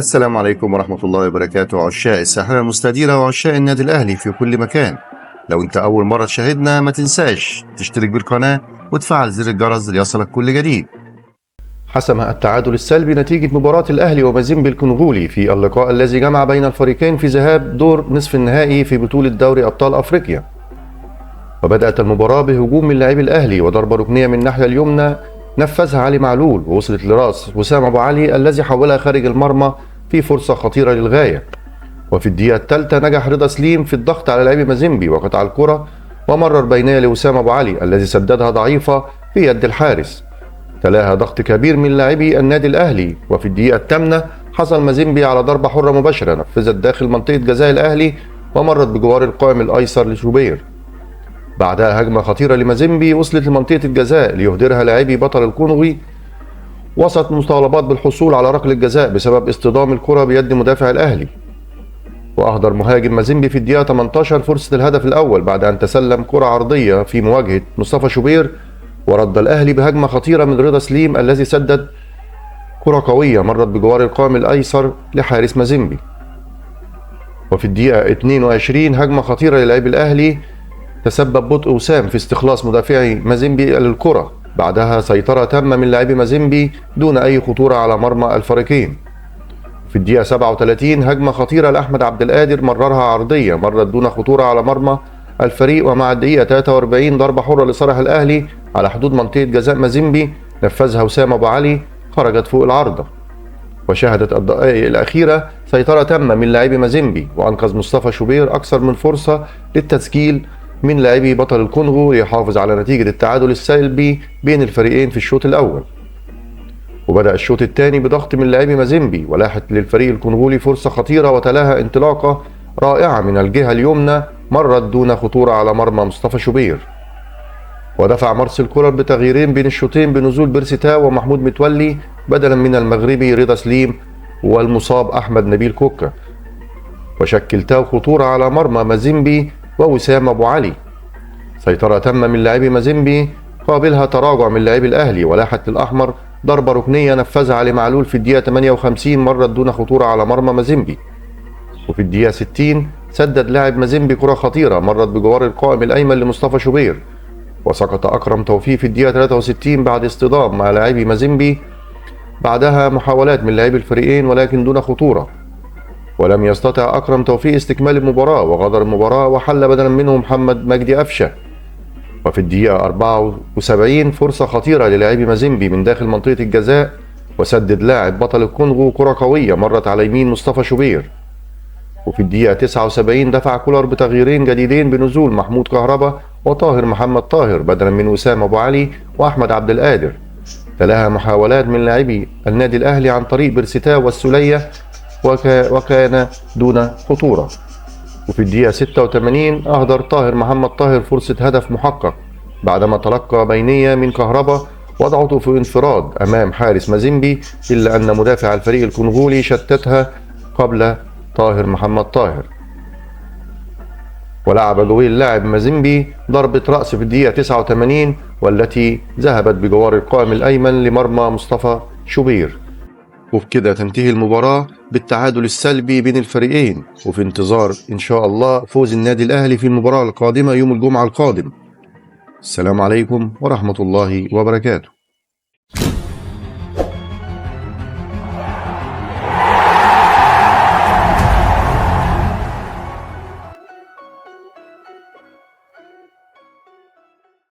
السلام عليكم ورحمة الله وبركاته، عشاق الساحرة المستديرة وعشاق النادي الأهلي في كل مكان. لو أنت أول مرة تشاهدنا ما تنساش تشترك بالقناة وتفعل زر الجرس ليصلك كل جديد. حسم التعادل السلبي نتيجة مباراة الأهلي ومازيمبي الكونغولي في اللقاء الذي جمع بين الفريقين في ذهاب دور نصف النهائي في بطولة دوري أبطال أفريقيا. وبدأت المباراة بهجوم من لاعبي الأهلي وضربة ركنية من الناحية اليمنى نفذها علي معلول ووصلت لراس وسام أبو علي الذي حولها خارج المرمى في فرصة خطيرة للغاية. وفي الدقيقة الثالثة نجح رضا سليم في الضغط على لاعبي مازيمبي وقطع الكرة ومرر بينها لوسام أبو علي الذي سددها ضعيفة في يد الحارس. تلاها ضغط كبير من لاعبي النادي الأهلي، وفي الدقيقة الثامنة حصل مازيمبي على ضربة حرة مباشرة نفذت داخل منطقة جزاء الأهلي ومرت بجوار القائم الأيسر لشوبير. بعدها هجمة خطيرة لمازيمبي وصلت لمنطقة الجزاء ليهدرها لاعبي بطل الكونغو وسط مطالبات بالحصول على ركلة جزاء بسبب اصطدام الكرة بيد مدافع الأهلي. وأهدر مهاجم مازيمبي في الدقيقة 18 فرصة الهدف الأول بعد أن تسلم كرة عرضية في مواجهة مصطفى شوبير، ورد الأهلي بهجمة خطيرة من رضا سليم الذي سدد كرة قوية مرت بجوار القائم الأيسر لحارس مازيمبي. وفي الدقيقة 22 هجمة خطيرة للاعبي الأهلي تسبب بطء وسام في استخلاص مدافعي مازيمبي للكرة، بعدها سيطرة تامة من لاعبي مازيمبي دون أي خطورة على مرمى الفريقين. في الدقيقة 37 هجمة خطيرة لأحمد عبد القادر مررها عرضية مرت دون خطورة على مرمى الفريق، ومع الدقيقة 43 ضربة حرة لصالح الأهلي على حدود منطقة جزاء مازيمبي نفذها وسام أبو علي خرجت فوق العارضة. وشهدت الدقائق الأخيرة سيطرة تامة من لاعبي مازيمبي وأنقذ مصطفى شوبير أكثر من فرصة للتسجيل من لاعبي بطل الكونغو ليحافظ على نتيجة التعادل السلبي بين الفريقين في الشوط الأول. وبدأ الشوط الثاني بضغط من لاعبي مازيمبي ولاحت للفريق الكونغولي فرصة خطيرة وتلاها انطلاقة رائعة من الجهة اليمنى مرت دون خطورة على مرمى مصطفى شوبير. ودفع مارسيل كولر بتغييرين بين الشوطين بنزول بيرسيتاو ومحمود متولي بدلا من المغربي رضا سليم والمصاب أحمد نبيل كوكا، وشكل تاو خطورة على مرمى مازيمبي ووسام أبو علي. سيطرة تامة من لاعبي مازيمبي قابلها تراجع من لاعبي الأهلي ولاحت للأحمر ضربة ركنية نفذها علي معلول في الدقيقة 58 مرت دون خطورة على مرمى مازيمبي. وفي الدقيقة 60 سدد لاعب مازيمبي كرة خطيرة مرت بجوار القائم الأيمن لمصطفى شوبير، وسقط أكرم توفيق في الدقيقة 63 بعد اصطدام مع لاعبي مازيمبي. بعدها محاولات من لاعبي الفريقين ولكن دون خطورة، ولم يستطع أكرم توفيق استكمال المباراة وغادر المباراة وحل بدلا منه محمد مجدي قفشة. وفي الدقيقة 74 فرصة خطيرة للاعبي مازيمبي من داخل منطقة الجزاء وسدد لاعب بطل الكونغو كرة قوية مرت على يمين مصطفى شوبير. وفي الدقيقة 79 دفع كولر بتغييرين جديدين بنزول محمود كهربا وطاهر محمد طاهر بدلا من وسام أبو علي وأحمد عبد القادر. تلاها محاولات من لاعبي النادي الأهلي عن طريق بيرسيتاو والسولية وكان دون خطورة. وفي الدقيقة 86 أهدر طاهر محمد طاهر فرصة هدف محقق بعدما تلقى بينية من كهربا وضعته في انفراد أمام حارس مازيمبي، إلا أن مدافع الفريق الكونغولي شتتها قبل طاهر محمد طاهر. ولعب جويل لاعب مازيمبي ضربة رأس في الدقيقة 89 والتي ذهبت بجوار القائم الأيمن لمرمى مصطفى شوبير. وبكده تنتهي المباراة بالتعادل السلبي بين الفريقين، وفي انتظار إن شاء الله فوز النادي الأهلي في المباراة القادمة يوم الجمعة القادم. السلام عليكم ورحمة الله وبركاته.